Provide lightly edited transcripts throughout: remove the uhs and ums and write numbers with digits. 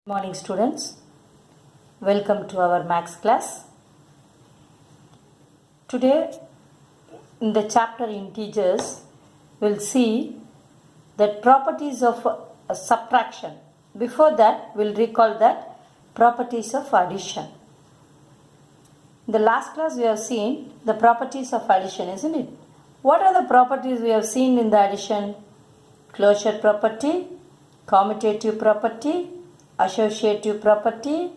Good morning students, welcome to our maths class. Today in the chapter integers we'll see the properties of subtraction. Before that we'll recall that properties of addition. In the last class we have seen the properties of addition, isn't it? What are the properties we have seen in the addition? Closure property, commutative property, associative property,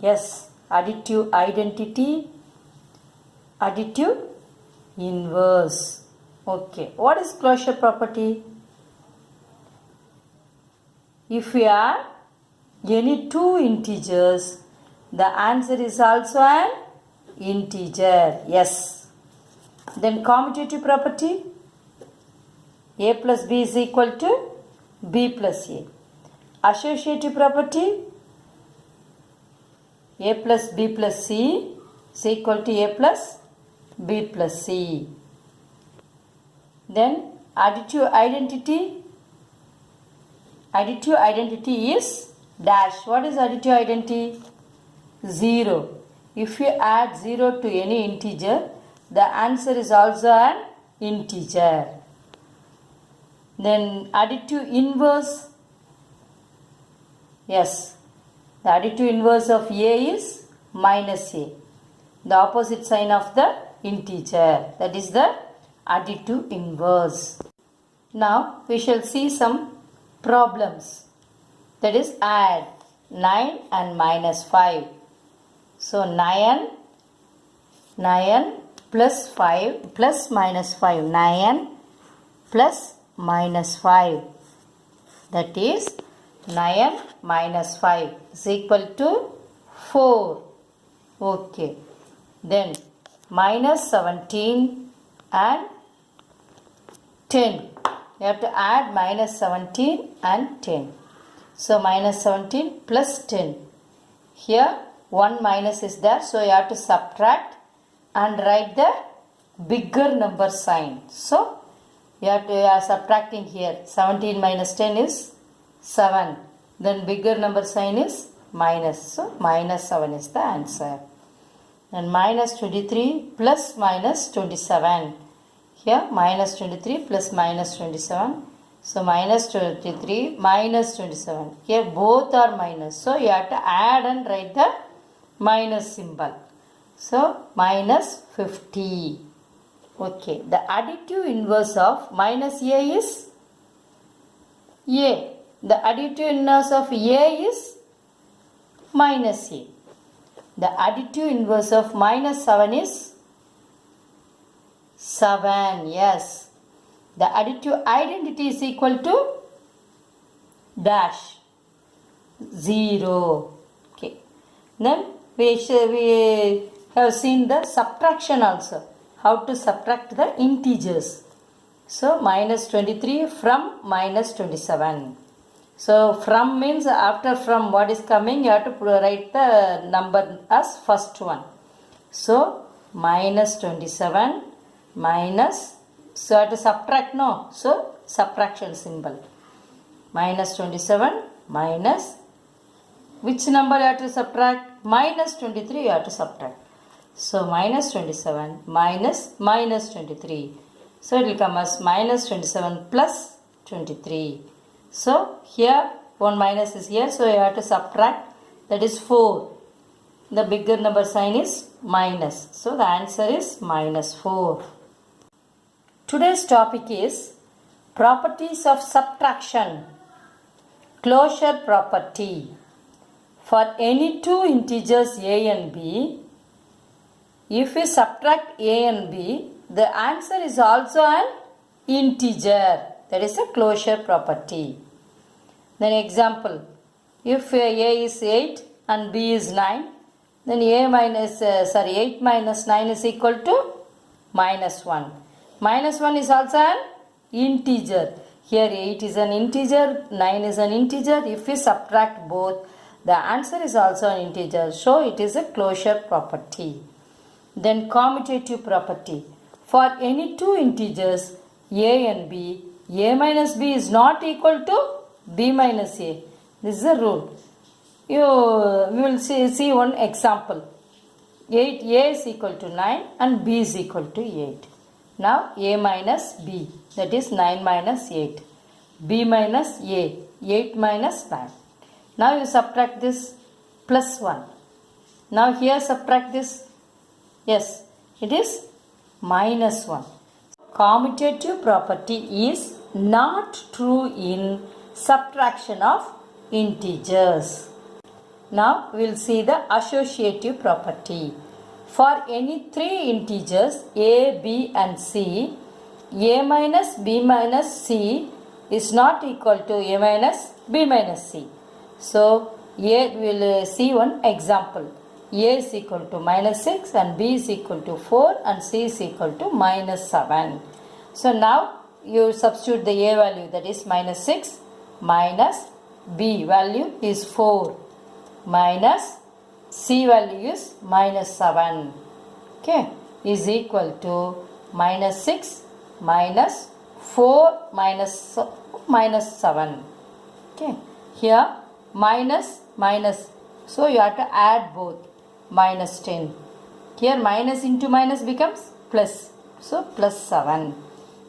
yes, additive identity, additive inverse. Okay, what is closure property? If we add any two integers, the answer is also an integer. Yes. Then commutative property, a plus b is equal to b plus a. Associative property, a plus b plus c is equal to a plus b plus c. Then additive identity is dash. What is additive identity? 0. If you add 0 to any integer, the answer is also an integer. Then additive inverse. Yes, the additive inverse of a is minus a, the opposite sign of the integer, that is the additive inverse. Now we shall see some problems, that is add 9 and minus 5. So 9 plus 5 plus minus 5, 9 plus minus 5, that is 9 minus 5 is equal to 4. Okay. Then minus 17 and 10. You have to add minus 17 and 10. So minus 17 plus 10. Here one minus is there. So you have to subtract and write the bigger number sign. So you are subtracting here. 17 minus 10 is 7. Then bigger number sign is minus. So minus 7 is the answer. And minus 23 plus minus 27. Here minus 23 plus minus 27. So minus 23 minus 27. Here both are minus. So you have to add and write the minus symbol. So minus 50. Okay. The additive inverse of minus a is a. The additive inverse of a is minus a. The additive inverse of minus 7 is 7. Yes. The additive identity is equal to dash 0. Okay. Then we have seen the subtraction also. How to subtract the integers. So minus 23 from minus 27. So from means after from what is coming, you have to write the number as first one. So minus 27 minus, so you have to subtract, no? So subtraction symbol. Minus 27 minus, which number you have to subtract? Minus 23 you have to subtract. So minus 27 minus minus 23. So it will come as minus 27 plus 23. So here one minus is here, so you have to subtract, that is 4. The bigger number sign is minus. So the answer is minus 4. Today's topic is properties of subtraction. Closure property. For any two integers a and b, if we subtract a and b, the answer is also an integer. That is a closure property. Then example, if a is 8 and b is 9, then 8 minus 9 is equal to minus 1. Minus 1 is also an integer. Here 8 is an integer, 9 is an integer. If we subtract both, the answer is also an integer. So it is a closure property. Then commutative property. For any two integers a and b, a minus b is not equal to b minus a. This is the rule. We will see one example. 8a is equal to 9 and b is equal to 8. Now a minus b, that is 9 minus 8. b minus a, 8 minus 9. Now you subtract this plus 1. Now here subtract this. Yes, it is minus 1. Commutative property is not true in subtraction of integers. Now we will see the associative property. For any three integers a, b and c, a minus b minus c is not equal to a minus b minus c. So we will see one example. A is equal to minus 6 and b is equal to 4 and c is equal to minus 7. So now you substitute the a value, that is minus 6, minus b value is 4, minus c value is minus 7, okay, is equal to minus 6 minus 4 minus 7. Okay, here minus, so you have to add both, minus 10. Here minus into minus becomes plus, so plus 7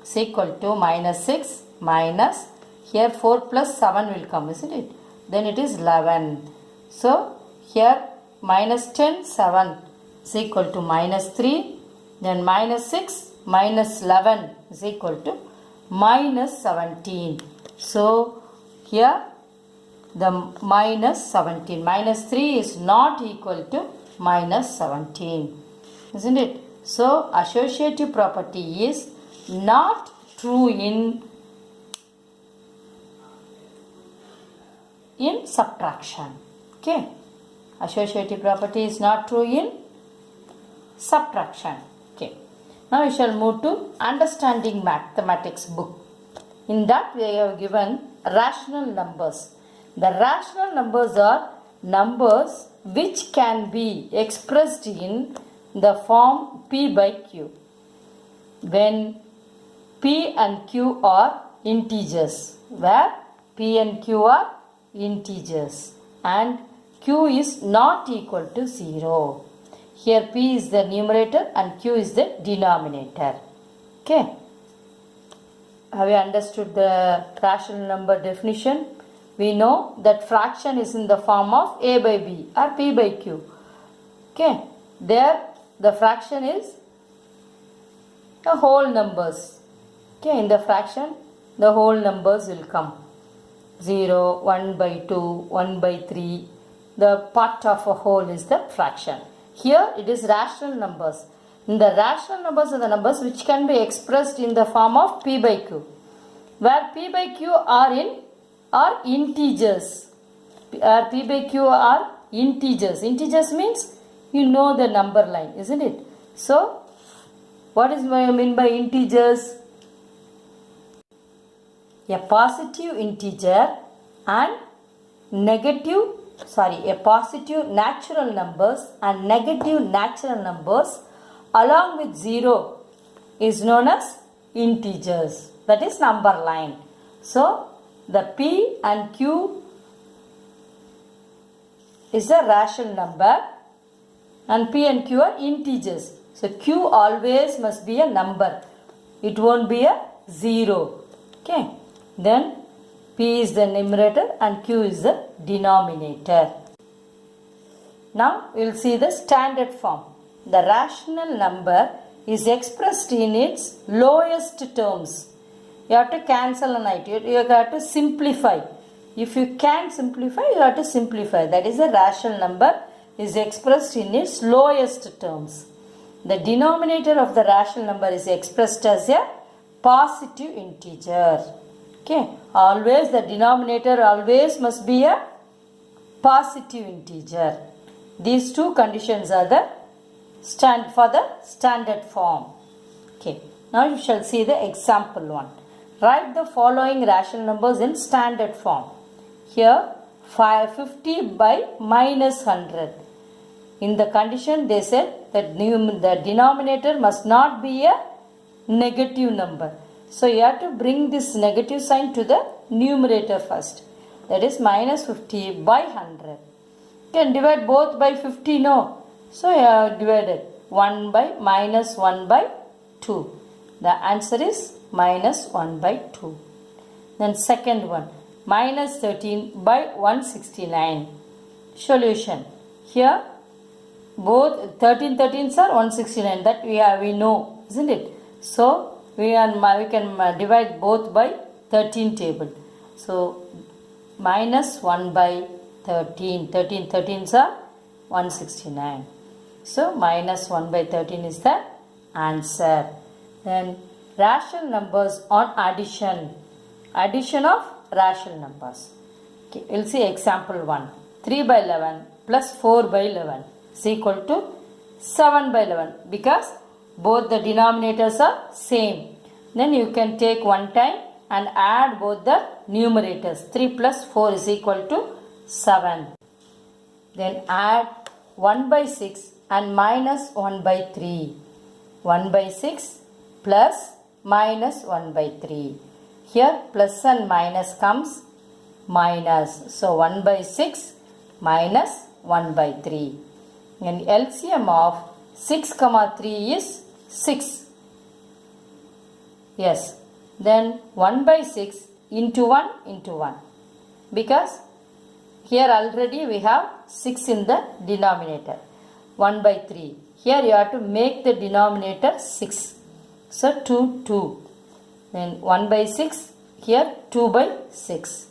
is equal to minus 6 minus, here 4 plus 7 will come, isn't it? Then it is 11. So here minus 10, 7 is equal to minus 3. Then minus 6 minus 11 is equal to minus 17. So here the minus 17. Minus 3 is not equal to minus 17. Isn't it? So associative property is not true in subtraction. Okay. Associative property is not true in subtraction. Okay. Now we shall move to understanding mathematics book. In that we have given rational numbers. The rational numbers are numbers which can be expressed in the form p by q when p and q are integers, where p and q are integers and q is not equal to 0. Here p is the numerator and q is the denominator. Okay. Have you understood the rational number definition? We know that fraction is in the form of a by b or p by q. Okay. There the fraction is the whole numbers. Okay. In the fraction the whole numbers will come. 0, 1 by 2, 1 by 3. The part of a whole is the fraction. Here it is rational numbers. In the rational numbers are the numbers which can be expressed in the form of p by q, where p by q are integers. P by q are integers. Integers means you know the number line, isn't it? So what is what I mean by integers? A positive integer and a positive natural numbers and negative natural numbers along with 0 is known as integers. That is number line. So the p and q is a rational number and p and q are integers. So q always must be a number. It won't be a 0. Okay. Then p is the numerator and q is the denominator. Now we will see the standard form. The rational number is expressed in its lowest terms. You have to cancel an item. You have to simplify. If you can simplify, you have to simplify. That is, a rational number is expressed in its lowest terms. The denominator of the rational number is expressed as a positive integer. Okay. Always the denominator always must be a positive integer. These two conditions are the standard form. Okay. Now you shall see the example one. Write the following rational numbers in standard form. Here 50 by minus 100. In the condition they said that the denominator must not be a negative number. So you have to bring this negative sign to the numerator first. that is minus 50 by 100. You can divide both by 50, no? So you have divided 1 by minus 1 by 2. The answer is minus 1 by 2. Then second one, minus 13 by 169. Solution. Here both 13 13s are 169, that we know, isn't it? So we can divide both by 13 table. So minus 1 by 13, 13 13s are 169. So minus 1 by 13 is the answer. Then rational numbers on addition. Addition of rational numbers. Okay, we'll see example 1. 3 by 11 plus 4 by 11 is equal to 7 by 11, because both the denominators are same. Then you can take one time and add both the numerators. 3 plus 4 is equal to 7. Then add 1 by 6 and minus 1 by 3. 1 by 6 plus minus 1 by 3. Here plus and minus comes minus. So 1 by 6 minus 1 by 3. And LCM of 6, 3 is 6. Yes. Then 1 by 6 into 1 into 1. Because here already we have 6 in the denominator. 1 by 3. Here you have to make the denominator 6. So 2, 2. Then 1 by 6. Here 2 by 6.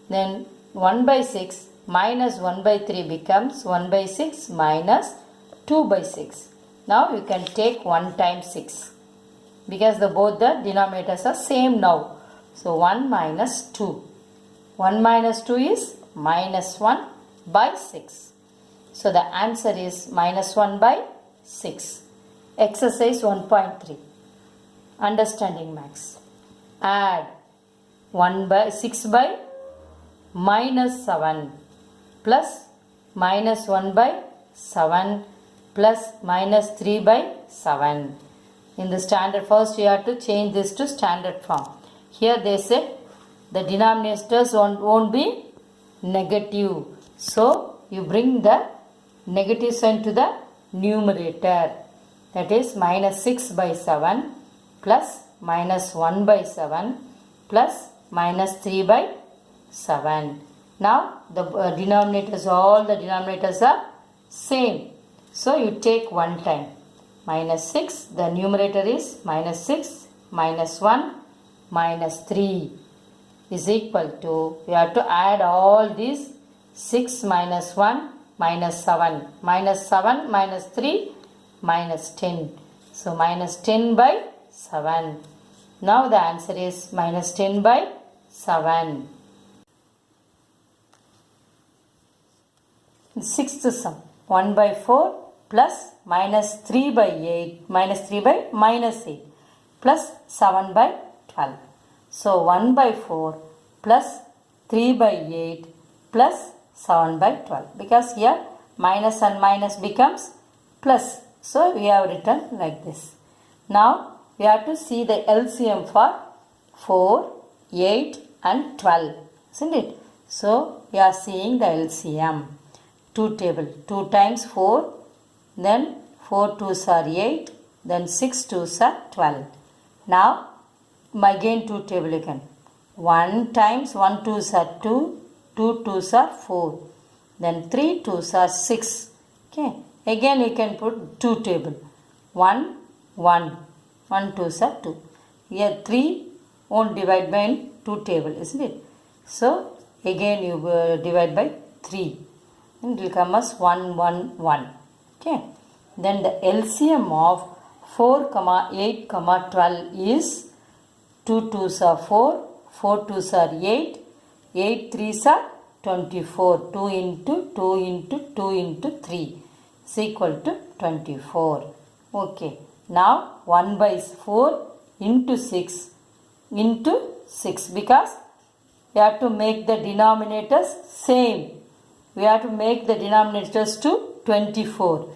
Then 1 by 6 minus 1 by 3 becomes 1 by 6 minus 2 by 6. Now you can take 1 times 6. Because both the denominators are same now. So 1 minus 2. 1 minus 2 is minus 1 by 6. So the answer is minus 1 by 6. Exercise 1.3. Understanding max. Add 1 by 6 by minus 7 plus minus 1 by 7 plus minus 3 by 7. In the standard, first you have to change this to standard form. Here they said the denominators won't be negative. So you bring the negative sign to the numerator. That is minus 6 by 7 plus minus 1 by 7 plus minus 3 by 7. Now the denominators, all the denominators are same. So you take one time. Minus 6, the numerator is minus 6 minus 1 minus 3 is equal to, you have to add all these. 6 minus 1 minus 7 minus 7 minus 3 minus 10. So minus 10 by 7. Now the answer is minus 10 by 7. Sixth sum, 1 by 4 plus minus 3 by 8 minus 3 by minus 8 plus 7 by 12. So 1 by 4 plus 3 by 8 plus 7 by 12. Because here minus and minus becomes plus. So we have written like this. Now we have to see the LCM for 4, 8 and 12. Isn't it? So we are seeing the LCM. 2 table. 2 times 4. Then 4 2s are 8. Then 6 2s are 12. Now again 2 table again. 1 times 1 2s are 2. 2 2s are 4. Then 3 2s are 6. Okay. Again we can put 2 table. 1 1. 1 2s are 2. Here 3 won't divide by 2 table, isn't it? So again you divide by 3. And it will come as 1 1 1. Okay. Then the LCM of 4, 8, 12 is 2 2s are 4, 4 2s are 8, 8 3s are 24. 2 into 2 into 2 into 3 is equal to 24. Okay. Now 1 by 4 into 6 into 6, because we have to make the denominators same. We have to make the denominators to 24.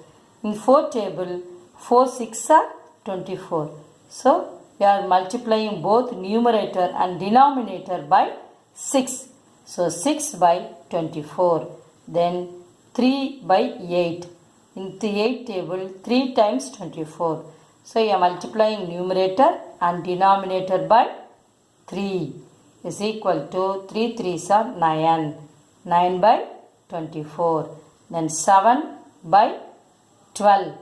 In 4 table, 4 6 are 24. So we are multiplying both numerator and denominator by 6. So 6 by 24. Then 3 by 8. In the 8 table, 3 times 24. So you are multiplying numerator and denominator by 3 is equal to 3 3s are 9. 9 by 24. Then 7 by 12.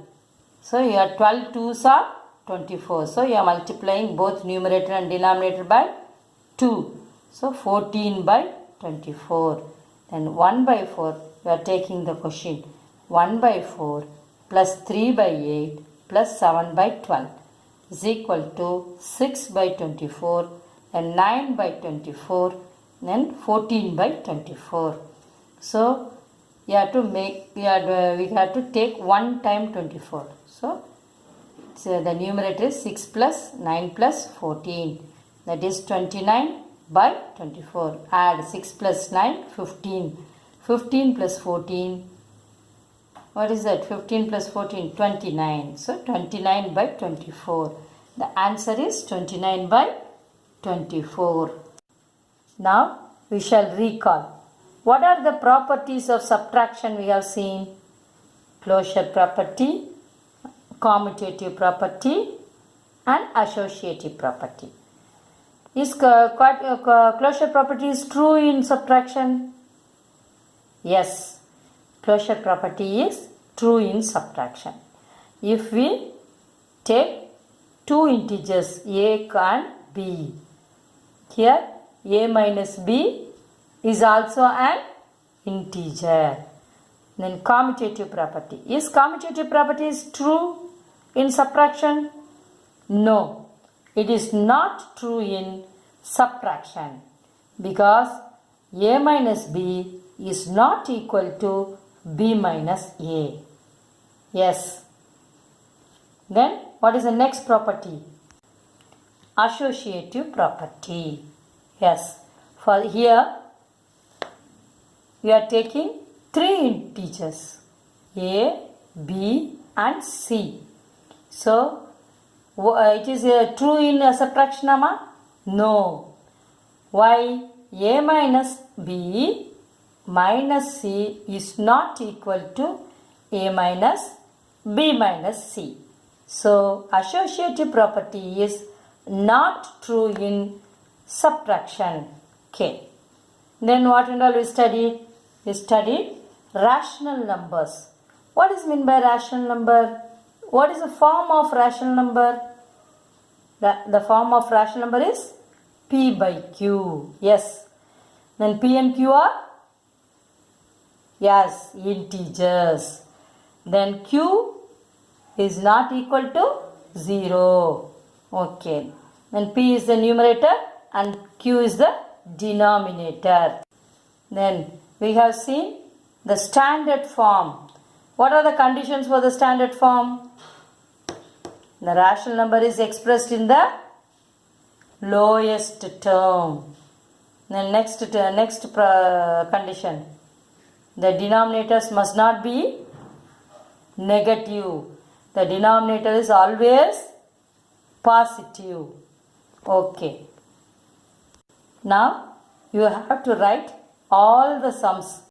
So here 12 2s are 24. So you are multiplying both numerator and denominator by 2. So 14 by 24. Then 1 by 4. We are taking the question. 1 by 4 plus 3 by 8 plus 7 by 12 is equal to 6 by 24 and 9 by 24 and 14 by 24. So we have to take 1 time 24. So the numerator is 6 plus 9 plus 14. That is 29 by 24. Add 6 plus 9, 15. 15 plus 14. What is that? 15 plus 14, 29. So 29 by 24. The answer is 29 by 24. Now we shall recall. What are the properties of subtraction we have seen? Closure property, commutative property and associative property. Is closure property is true in subtraction? Yes, closure property is true in subtraction. If we take two integers a and b, here a minus b is also an integer. Then commutative property. Is commutative property is true in subtraction? No, it is not true in subtraction because a minus b is not equal to b minus a. Yes. Then what is the next property? Associative property. Yes. For here we are taking three integers a, b and c. So it is true in subtraction, Amma? No. Why? A minus b minus c is not equal to a minus b minus c. So associative property is not true in subtraction. Okay. Then what and all we studied? We studied rational numbers. What is meant by rational number? What is the form of rational number? The form of rational number is p by q. Yes. Then p and q are? Yes, integers. Then q is not equal to 0. Okay. Then p is the numerator and q is the denominator. Then we have seen the standard form. What are the conditions for the standard form? The rational number is expressed in the lowest term. Then next condition. The denominators must not be negative. The denominator is always positive. Okay. Now you have to write all the sums